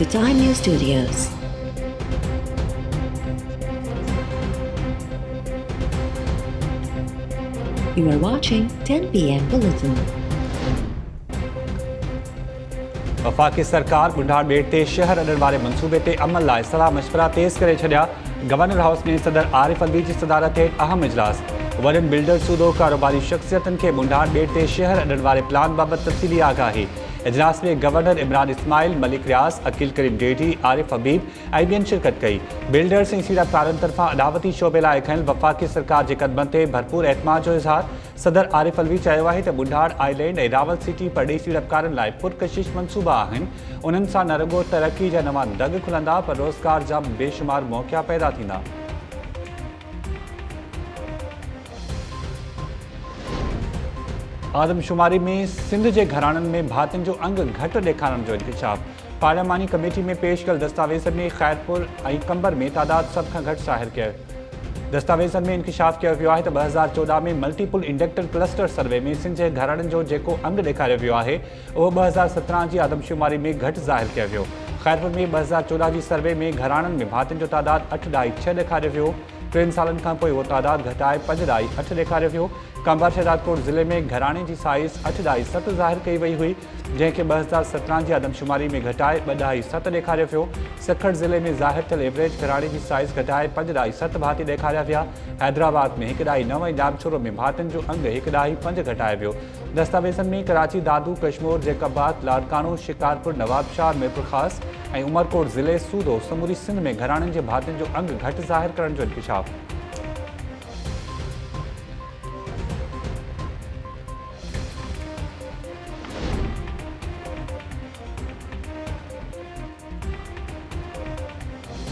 to Time News Studios. You are watching 10 p.m. Bulletin. वफाकी सरकार बुढ़ाड़ बेट ते शहर अॾण वारे मंसूबे ते अमल लाइ सलाह मशवरा तेज़ करे छॾिया। गवर्नर हाउस में सदर आरिफ अलवी जी सदारत हेठि अहम इजलास। वॾनि बिल्डर सूदो कारोबारी शख़्सियतनि खे बुढ़ाड़ बेट ते शहर अॾण वारे प्लान बाबति तफ़सीली आगाही। इजलास में गवर्नर इमरान इस्माइल, मलिक रियाज़, अकील करीम डेढ़ी, आरिफ हबीब ऐं ॿियनि शिरकत कई। बिल्डर्स ऐं सीड़पकारनि तरफ़ां अॾावती शोबे लाइ खयल वफ़ाकी सरकार जे क़दमनि ते भरपूर एतमाद जो इज़हार। सदर आरिफ अलवी चयो आहे त बुढ़ाड़ आइलैंड ऐं रावल सिटी परॾेही सीड़पकारनि लाइ पुरकशिश मंसूबा आहिनि। उन्हनि सां न रुॻो तरक़ी जा नवां दग खुलंदा पर रोज़गार जा बेशुमार मौक़ा पैदा थींदा। आदमशुमारी में सिंध के घराननि में भातियुनि जो अंग घट ॾेखारण जो इंकशाफ। पार्लियामानी कमेटी में पेश कल दस्तावेज़न में खैरपुर और कंबर में तादाद सब खां घटि ज़ाहिर किया। दस्तावेज़न में इंकशाफ किया वियो आहे त 2014 में मल्टीपुल इंडक्टर क्लस्टर सर्वे में सिंध के घराननि जो जेको अंग ॾेखारियो वियो आहे उहो 2017 जी आदमशुमारी में घटि ज़ाहिर किया वियो। खैरपुर में 2014 जी सर्वे में घराननि में भातियुनि जो तादाद 8.6 ॾेखारियो वियो। 3 सालनि खां पोइ उहो तादाद घटाए 5.8 ॾेखारियो वियो। कांबा शहदादकोट ज़िले में घराने की साइज़ 8.7 ज़ाहिर कई वई हुई, जंहिंखे 2017 जी आदमशुमारी में घटाए 2.7 ॾेखारियो वियो। सखड़ ज़िले में ज़ाहिर थियल एवरेज घराने की साइज़ घटाए 5.7 भाती ॾेखारिया विया। हैदराबाद में 1.9 ऐं जामछोरो में भातियुनि जो अंग 1.5 घटाए वियो। दस्तावेज़न में कराची, दादू, कश्मीर, जैकबाद, लाड़कानो, शिकारपुर, नवाबशाह, मीरपुर ख़ास ऐं उमरकोट ज़िले सूदो समूरी सिंध में घराननि जे भातियुनि जो अंग घटि ज़ाहिर करण जो इंकशाफ।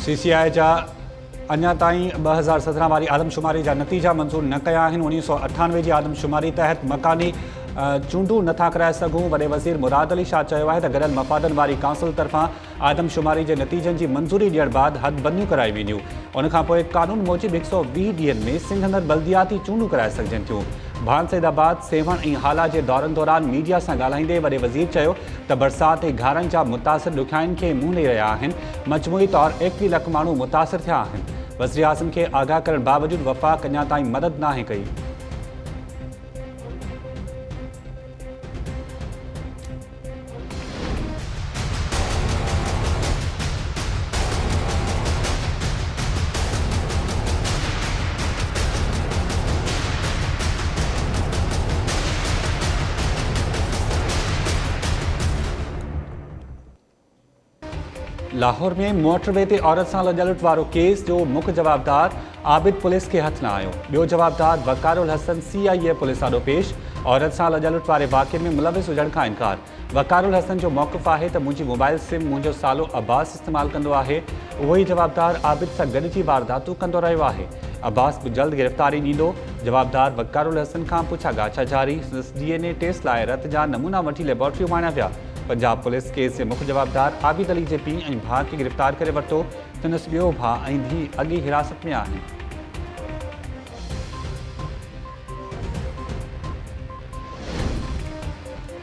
CCI जा अञा ताईं 2017 वारी आदमशुमारी जा नतीजा मंज़ूर न कया आहिनि। 1998 जी आदमशुमारी तहत मकानी चूंडूं नथा कराए सघूं। वॾे वज़ीर मुराद अली शाह चयो आहे त गॾियल मफ़ादनि वारी काउंसिल तरफ़ां आदमशुमारी जे नतीजनि जी मंज़ूरी ॾियण बाद हदबंदियूं कराई वेंदियूं। उनखां पोइ कानून मूजिबि 120 ॾींहंनि में सिंध अंदरि बल्दियाती चूंडूं कराए सघजनि थियूं। भानसैदाबाद, सेवण ऐं हाला जे दौरनि दौरान मीडिया सां ॻाल्हाईंदे वॾे वज़ीर चयो त बरसाति ऐं घारनि जा मुतासिर ॾुखियाईनि खे मुंहुं ॾेई रहिया आहिनि। मजमूई तौरु 21 लख माण्हू मुतासिर थिया आहिनि। वज़ीर आज़म खे आगाह करण बावजूदि वफ़ाक़ अञा ताईं मदद नाहे कई। लाहौर में मोटरवे ते औरत सां लॼलुट वारो केस जो मुख्य जवाबदार आबिद पुलिस के हथ न आयो। ॿियो जवाबदार वकारुल हसन CIA पुलिस आॾो पेश। औरत सां लॼलुट वारे वाक़े में मुलविस हुजण खां इनकार। वकारुल हसन जो मौक़िफ़ आहे त मुंहिंजी मोबाइल सिम मुंहिंजो सालो अब्बास इस्तेमालु कंदो आहे। उहो ई जवाबदार आबिद सां गॾिजी वारदातूं कंदो रहियो आहे। अब्बास बि जल्द गिरफ़्तारी ॾींदो। जवाबदार वकारुल हसन खां पुछा गाछा जारी। DNA टेस्ट लाइ रत जा नमूना वठी लेबोरेटरी माणिया विया। पंजाब पुलिस केस जे मुख्य जवाबदार आबिद अली जे पीउ ऐं भाउ खे गिरफ़्तार करे वरितो। संदसि ॿियो भाउ ऐं धीउ अॻे हिरासत में आहिनि।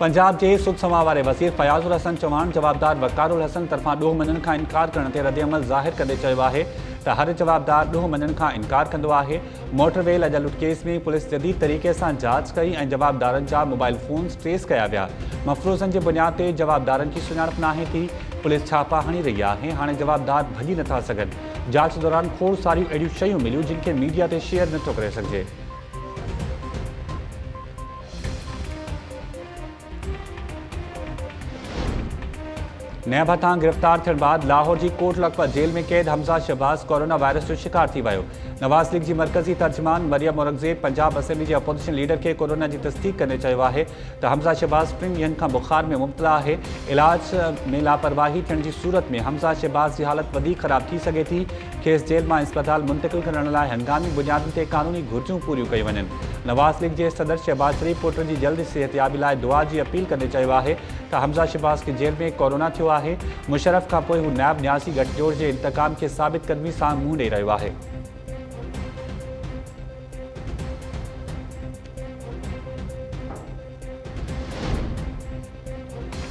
पंजाब के सुखसमा वारे वज़ीर फयाज़ुल हसन चौहान जवाबदार वकारुल हसन तरफ़ां ॾोह मञण खां इनकार करण ते रद्दअमल ज़ाहिर कंदे चयो आहे त हर जवाबदार ॾोह मञण खां इनकार कंदो आहे। मोटरवे लॼलुट केस में पुलिस जदीद तरीक़े सां जांच कई ऐं जवाबदारनि जा मोबाइल फ़ोन्स ट्रेस कया विया। मफ़रूज़नि जे बुनियाद ते जवाबदारनि जी सुञाणप नाहे थी। पुलिस छापा हणी रही आहे। हाणे जवाबदार भॼी नथा सघनि। जांच दौरान खोड़ सारियूं अहिड़ियूं शयूं मिलियूं जिन खे मीडिया ते शेयर नथो करे सघिजे। नैब हथां गिरफ़्तार थियण बाद लाहौर की कोट लखपत जेल में कैद हमज़ा शहबाज कोरोना वायरस जो शिकार थी वियो। नवाज़ लीग की मरकज़ी तर्जमान मरियम औरंगज़ेब पंजाब असेंबली के अपोजिशन लीडर के कोरोना की तस्दीक कंदे चयो आहे त हमज़ा शहबाज 3 ॾींहंनि खां बुखार में मुब्तला है। इलाज में लापरवाही थियण की सूरत में हमज़ा शहबाज की हालत वधीक ख़राब थी सके थी। खेस जेल में अस्पताल मुंतकिल करण लाइ हंगामी बुनियादुनि ते कानूनी घुर्जूं पूरियूं कयूं वञनि। नवाज़ लीग के सदर शहबाज शरीफ पुट की जल्द सेहतयाबी लाइ दुआ की अपील कंदे चयो आहे त हमज़ा शहबाज के जेल में कोरोना थियो आहे। मुशर्रफ खां पोइ हू नायब न्यासी गठजोड़ के इंतकाम के साबित कदमी सां मुंहुं ॾेई रहियो आहे।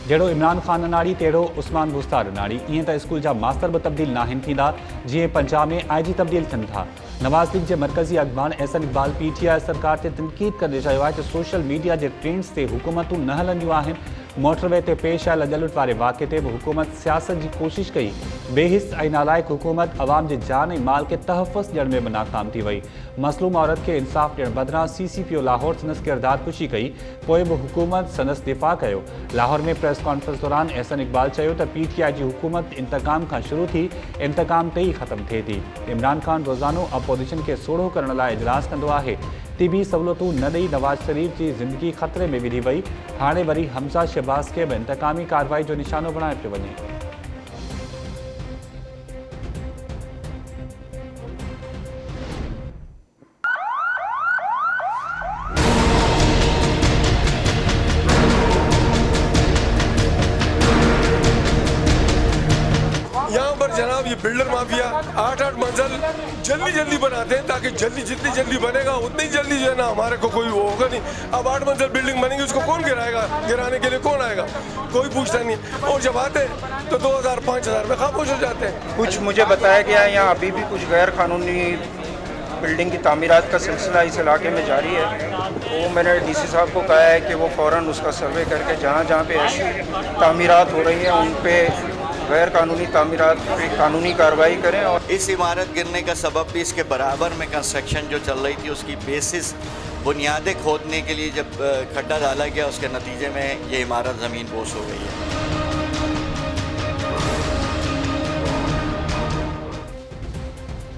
जहिड़ो इमरान ख़ान अनाड़ी तहिड़ो उस्मान बुस्तार अनाड़ी। ईअं त स्कूल जा मास्तर बि तब्दील नाहिनि थींदा जीअं पंजाब में IG तब्दील थियनि था। नवाज़ लीग जे मरकज़ी अॻवान एहसन इक़बाल PTI सरकार ते तनक़ीद करे चयो आहे त सोशल मीडिया जे ट्रेंड्स ते हुकूमतूं न हलंदियूं आहिनि। मोटरवे ते पेश आयल अॼलुट वारे वाक़े ते बि हुकूमत सियासत जी कोशिश कई। बेहिस ऐं नालाइक़ हुकूमत अवाम जे जान ऐं माल खे तहफ़ुज़ ॾियण में बि नाकाम थी वई। मसलूम औरत खे इंसाफ़ ॾियण बदिरां CCPO लाहौर संदसि किरदार कुशी कई, पोइ बि हुकूमत संदसि दिफ़ा कयो। लाहौर में प्रेस कॉन्फ्रेंस दौरान एहसन इक़बाल चयो त PTI जी हुकूमत इंतकाम खां शुरू थी, इंतकाम ते ई ख़त्म थिए थी। इमरान ख़ान रोज़ानो अपोज़िशन खे सोढ़ो करण लाइ इजलास कंदो आहे। तिबी सहूलियतूं न ॾेई नवाज़ शरीफ़ जी ज़िंदगी ख़तरे में विधी वई। हाणे वरी हमज़ा शहबाज़ खे बि इंतकामी कार्रवाई जो निशानो बणायो पियो वञे। यहाँ पर जनाब ये बिल्डर माफिया 8-8 मंजिल जल्दी बनाते हैं ताकि जितनी जल्दी बनेगा उतनी जल्दी जो है ना हमारे को कोई होगा नहीं। अब 8 मंजिल बिल्डिंग बनेगी उसको कौन गिराएगा, गिराने के लिए कौन आएगा, कोई पूछता नहीं। और जब आते हैं तो 2000-5000 में खामोश हो जाते हैं। कुछ मुझे बताया गया है यहाँ अभी भी कुछ गैर कानूनी बिल्डिंग की तामीरात का सिलसिला इस इलाके में जारी है। तो मैंने DC साहब को कहा है कि वो फ़ौरन उसका सर्वे करके जहाँ पे ऐसी तामीरात हो रही हैं उन पे गैर कानूनी तामीरात पे कानूनी कार्रवाई करें। और इस इमारत गिरने का सबब भी इसके बराबर में कंस्ट्रक्शन जो चल रही थी उसकी बेसिस बुनियादें खोदने के लिए जब खड्डा डाला गया उसके नतीजे में ये इमारत ज़मीन बोस हो गई है।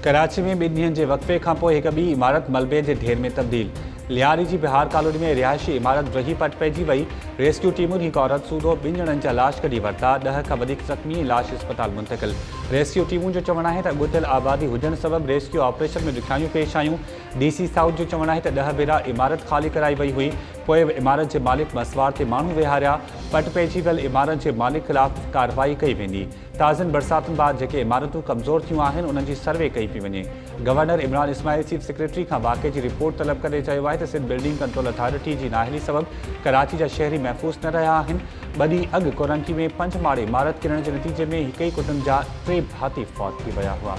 कराची में 2 ॾींहनि जे वक़फ़े खां पोइ हिकु ॿी इमारत मलबे जे ढेर में तब्दील। लियारी जी बिहार कॉलोनी में रिहायशी इमारत रही पट पइजी वई। रेस्क्यू टीमुनि हिकु औरत सूदो 2 ॼणनि जा लाश कढी वरिता। 10 खां वधीक ज़ख़्मी लाश अस्पताल मुंतक़िल। रेस्क्यू टीमुनि जो चवणु आहे त ॻुथियल आबादी हुजण सबबि रेस्क्यू ऑपरेशन में ॾुखियाइयूं पेश आयूं। DC साउथ जो चवणु आहे त 10 भेरा इमारत ख़ाली कराई वई हुई, पोइ इमारत जे मालिक मसवार ते माण्हू विहारिया। पट पइजी वियल इमारत जे मालिक ख़िलाफ़ कार्रवाई कई वेंदी। ताज़नि बरसातुनि बाद जेके इमारतूं कमज़ोर थियूं आहिनि उन्हनि जी सर्वे कई पई वञे। Governor Imran Ismail chief secretary खां वाक़े जी रिपोर्ट तलब करे चयो आहे त सिंध बिल्डिंग कंट्रोल अथॉरिटी जी नाअहली सबबि कराची जा शहरी महफ़ूज़ न रहिया आहिनि। 2 ॾींहं अॻु कोरंकी में 5 माड़े इमारत किरण जे नतीजे में हिक ई कुटुंब जा 3 भाती फौत थी विया हुआ।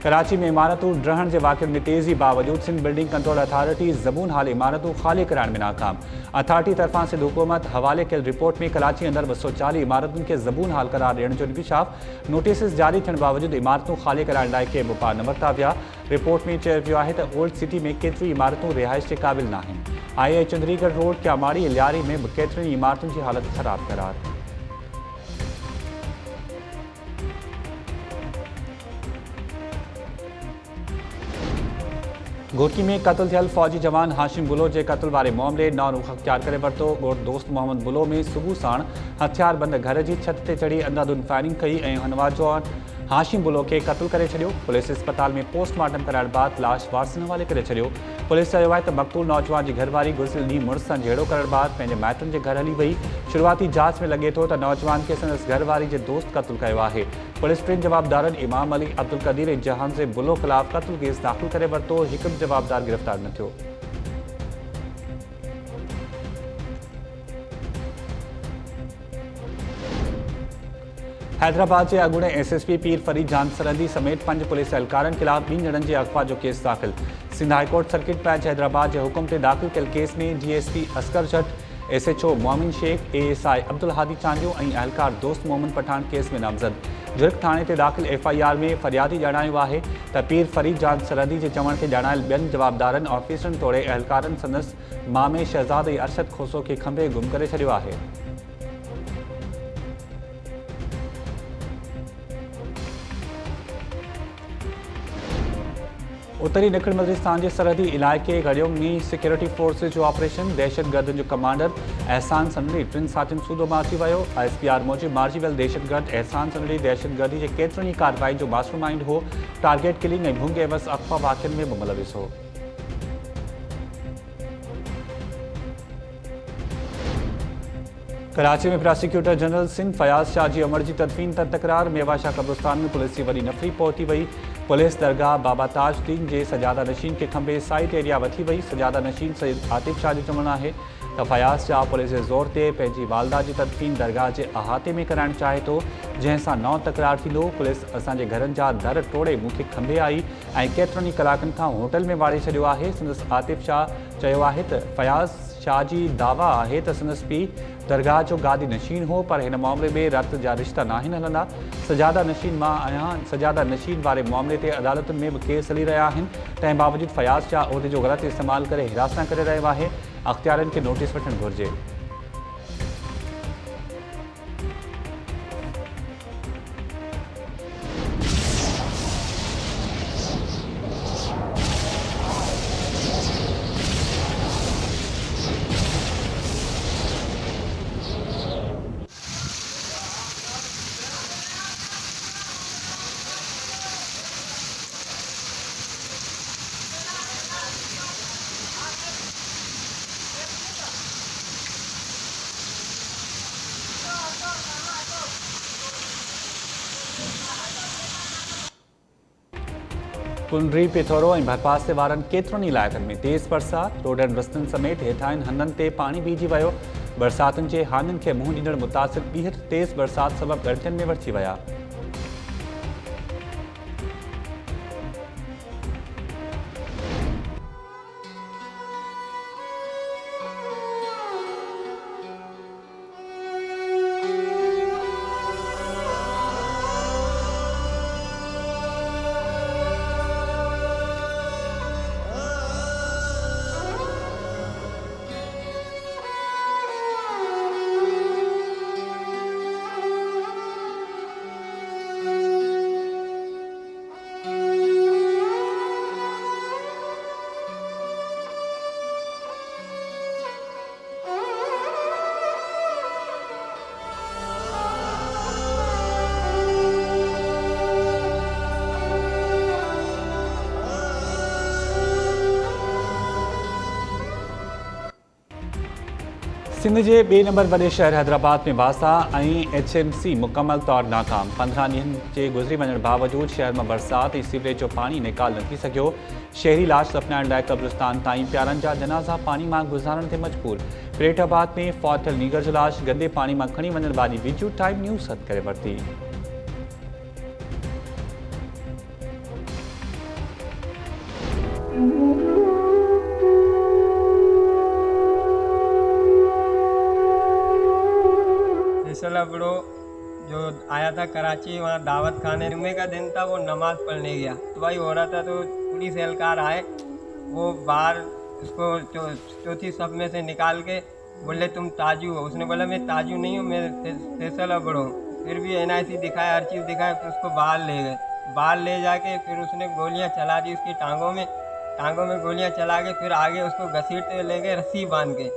कराची में इमारतूं ड्रहण जे वाक़िअनि में तेज़ी बावजूद सिंध बिल्डिंग कंट्रोल अथॉरिटी ज़बून हाल इमारतूं ख़ाली कराइण में नाकाम। अथॉरिटी तरफ़ां सिंध हुकूमत हवाले कयल रिपोर्ट में कराची अंदरि 240 इमारतुनि खे ज़बून हाल करार ॾियण जो इंकशाफ। नोटिस जारी थियण बावजूदि इमारतूं ख़ाली कराइण लाइ के बि उपाउ न वरिता विया। रिपोर्ट में चयो वियो आहे त ओल्ड सिटी में केतिरी इमारतूं रिहाइश जे क़ाबिल न आहिनि। II चंद्रीगढ़ रोड क्यामाड़ी लियारी में बि केतिरनि इमारतुनि जी हालत ख़राब करार। घोटकी में क़त्ल थियल फ़ौजी जवान हाशिम बुलो जे क़त्ल वारे मामले नओं रुख़ अख़्तियार करे वरितो। ॻोठ दोस्त मोहम्मद बुलो में सुबुह साण हथियारबंद घर जी छत ते चढ़ी अंधाधुंध फायरिंग कई ऐं नौजवान हाशिम बुलो खे क़त्ल करे छॾियो। पुलिस अस्पताल में पोस्टमार्टम कराइण बाद लाश वारसनि हवाले करे छॾियो। पुलिस चयो आहे त मक़तूल नौजवान जी घरवारी गुज़िरियल ॾींहुं मुड़ुस सां झेड़ो करण बाद पंहिंजे माइटनि जे घर हली वई। शुरूआती जांच में लॻे थो त नौजवान खे संदसि घरवारी जे दोस्त क़त्ल कयो आहे। पुलिस 3 जवाबदारनि इमाम अली, अब्दुल क़दीर ऐं जहांज़े बुलो ख़िलाफ़ क़त्ल केस दाख़िल करे वरितो। हिकु बि जवाबदार गिरफ़्तार न थियो। हैदराबाद के अगूणे SSP पीर फरीद जान सरहदी समेत 5 पुलिस एहलकारनि ख़िलाफ़ 2 ॼणनि जे अगवा जो केस दाख़िल। Sindh high court circuit bench Hyderabad के हुकुम ते दाख़िल कयल केस में DSP असगर जट, SHO मोमिन शेख, ASI अब्दुल हादी चांडियो ऐं अहलकार दोस्त मोहम्मद पठान केस में नामज़द। जुर्ग थाने ते दाख़िल FIR में फरियादी ॼाणायो आहे त पीर फरीद जान सरहदी जे चवण खे ॼाणायल 2 जवाबदारनि ऑफिसरनि तोड़े अहलकारनि संदसि मामे शहज़ाद ऐं अरशद खोसो खे खंभे गुम करे छॾियो आहे। उत्तरी ॾखण वज़ीरिस्तान के सरहदी इलाइक़े गडियों में सिक्योरिटी फोर्सेस जो ऑपरेशन। दहशतगर्दनि जो कमांडर एहसान सनडी 3 साथियुनि सूदो मारिजी वियो। ISPR मूजिबि मारिजी वियल दहशतगर्द एहसान सनडी दहशतगर्दी के केतिरनि ई कार्रवाई जो मास्टरमाइंड हो। टारगेट किलिंग ऐं भुंग एवज़ अफ़वाह वाक़िअनि में बि मुलविस हो। कराची में प्रोसिक्यूटर जनरल सिंध फयाज़ शाह जी उमर जी तदफीन तर तकरार। मेवाशाह कब्रिस्तान में पुलिस की वॾी नफ़री पहुती वई। पुलिस दरगाह बाबा ताजुद्दीन जे सजादा नशीन के खंबे साइट एरिया वठी वई। सजादा नशीन सैयद आतिफ शाह जो चवणु आहे त फयाज़ शाह पुलिस जे ज़ोर ते पंहिंजी वालदा जी तदफ़ीन दरगाह जे अहाते में कराइणु चाहे थो, जंहिंसां नओं तकरार थींदो। पुलिस असांजे घरनि जा दर टोड़े मूंखे खंभे आई ऐं केतिरनि ई कलाकनि खां होटल में वाड़े छॾियो आहे। संदसि आतिफ शाह चयो आहे त फयाज़ शाह जी दावा आहे त संदसि पीउ दरगाह जो गादी नशीन हो, पर हिन मामले में रत जा रिश्ता नाहिनि हलंदा। सजादा नशीन मां आहियां। सजादा नशीन वारे मामले ते अदालतुनि में बि केस हली रहिया आहिनि। तंहिं बावजूदि फयाज़ शाह उहिदे जो ग़लति इस्तेमालु करे हिरासत करे रहियो आहे। अख़्तियारनि खे नोटिस वठणु घुरिजे। कुंडरी पिथौरो ऐं भरपासे वारनि केतिरनि ई इलाइक़नि में तेज़ बरसाति, रोडनि रस्तनि समेत हेठाहिनि हंधनि ते पाणी बीहजी वियो। बरसातुनि जे हानियुनि खे मुंहुं ॾींदड़ मुतासिर ॿीहर तेज़ बरसाति सबबि गड़िजनि में वरची विया। सिंध जे ॿिए नंबर वॾे शहर हैदराबाद में बासा ऐं HMC मुकमल तौरु नाकाम। 15 ॾींहंनि जे गुज़री वञण बावजूदि शहर में बरसाति ऐं सीवरेज जो पाणी निकाल न थी सघियो। शहरी लाश दफ़नाइण लाइ कब्रिस्तान ताईं प्यारनि जा जनाज़ा पाणी मां गुज़ारण ते मजबूर। फरीदाबाद में फौत थियल नीगर जो लाश गंदे पाणी मां खणी वञण वारी वीडियो टाइम न्यूज़ हथ करे वरिती। बड़ो जो आया था कराची, वहाँ दावत खाने, जुम्मे का दिन था, वो नमाज पढ़ने गया तो भाई हो रहा था, तो पुलिस एहलकार आए, वो बाहर उसको चौथी सफ में से निकाल के बोले तुम ताजू हो। उसने बोला मैं ताजू नहीं हूँ, मैं फैसल अबड़ हूँ। फिर भी NIC दिखाया, हर चीज़ दिखाया, फिर उसको बाहर ले गए। बाहर ले जाके फिर उसने गोलियाँ चला दी उसकी टांगों में गोलियाँ चला के फिर आगे उसको घसीटते ले गए रस्सी बांध के।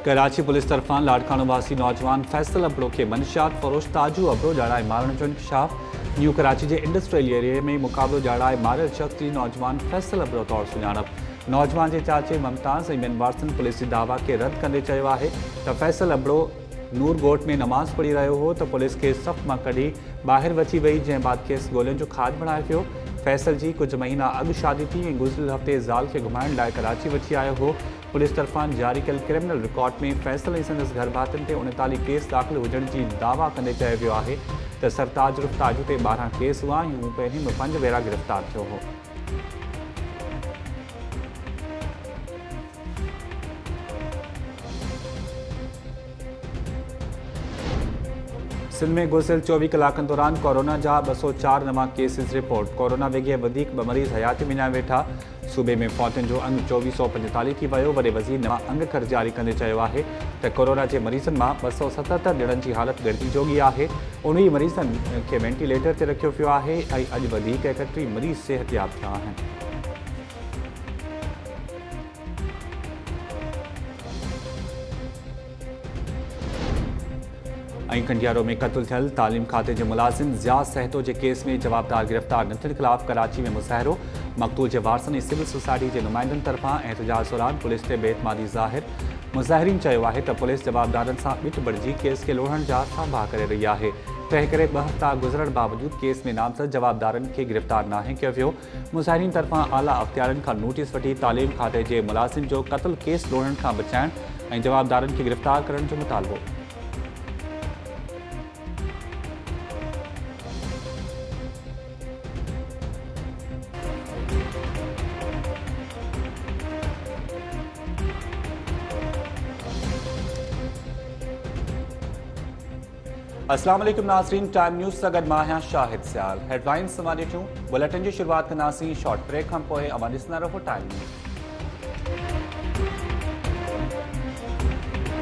कराची पुलिस तरफां लाड़कानो वासी नौजवान फैसल अबड़ो के मनशियात फरोश ताजू अबड़ो ॼाणाए मारण जो इंकशाफ। न्यू कराची के इंडस्ट्रियल एरिया में मुक़ाबलो ॼाणाए मारियल शख़्स जी नौजवान फैसल अबड़ो तौरु सुञाणप। नौजवान के चाचे मुमताज़ ऐं ॿियनि वारसनि पुलिस जी दावा के रद्द कंदे चयो आहे त फैसल अबड़ो नूरगोट में नमाज़ पढ़ी रहियो हो त पुलिस के सफ़ मां कढी ॿाहिरि वठी वई, जंहिं बाद खेसि गोलियुनि जो खाद बणाए पियो। फैसल जी कुछ महीना अॻु शादी थी ऐं गुज़िरियल हफ़्ते ज़ाल खे घुमाइण लाइ कराची वठी आयो हो। पुलिस तरफां जारी कयल क्रिमिनल रिकॉर्ड में फैसल ऐं संदसि घर भातियुनि ते 39 केस दाख़िल हुजण जी दावा कंदे चयो वियो आहे त सरताज उर्फ़ ताजू ते 12 केस हुआ ऐं हू पहिरीं में 5 भेरा गिरफ़्तार थियो हो। सिंध में गुज़िरियल 24 कलाकनि दौरान कोरोना जा 204 नवां केसिस रिपोर्ट। कोरोना वेगे वधीक 2 मरीज़ हयाती विञाए वेठा। सूबे में फौतुनि जो अंग 2445 थी वियो। वॾे वज़ीर नवां अंग खर्च जारी कंदे चयो आहे त कोरोना जे मरीज़नि मां 277 ॼणनि जी हालत गड़जी जोगी आहे। 19 मरीज़नि खे वेंटिलेटर ते रखियो वियो आहे ऐं अॼु वधीक 31 मरीज़ सिहतयाब थिया आहिनि। खंडियारो में कत्ल थियल तालीम खाते के मुलाजिम ज़ियाद सहतो के केस में जवाबदार गिरफ्तार न थियण खिलाफ कराची में मुज़ाहिरो मक़तूल के वारसनि सिविल सोसाइटी के नुमाइंदनि तरफां एहतजाज दौरान पुलिस ते बेइतमादी ज़ाहिर मुज़ाहिरीन चयो आहे त पुलिस जवाबदारनि सां ॿिट बणिजी केस के लोढ़ण जा साभा करे रही आहे। तंहिं करे 2 हफ़्ता गुज़रण बावजूद केस में नामज़द जवाबदारनि खे गिरफ़्तार नाहे कयो वियो। मुज़ाहिरीन तरफां आला अख़्तियारनि खां नोटिस वठी तालीम खाते के मुलाज़िम जो क़त्ल केस लोढ़ण खां बचाइण ऐं जवाबदारनि खे गिरफ़्तार करण जो मुतालबो। अस्सलाम वालेकुम नाज़रीन, टाइम न्यूज़ सां गॾु मां आहियां शाहिद सियाल। हेडलाइंस समां ॾिठूं बुलेटिन जी शुरूआत कंदासीं शॉर्ट ब्रेक खां पोइ। अवां ॾिसंदा रहो टाइम न्यूज़।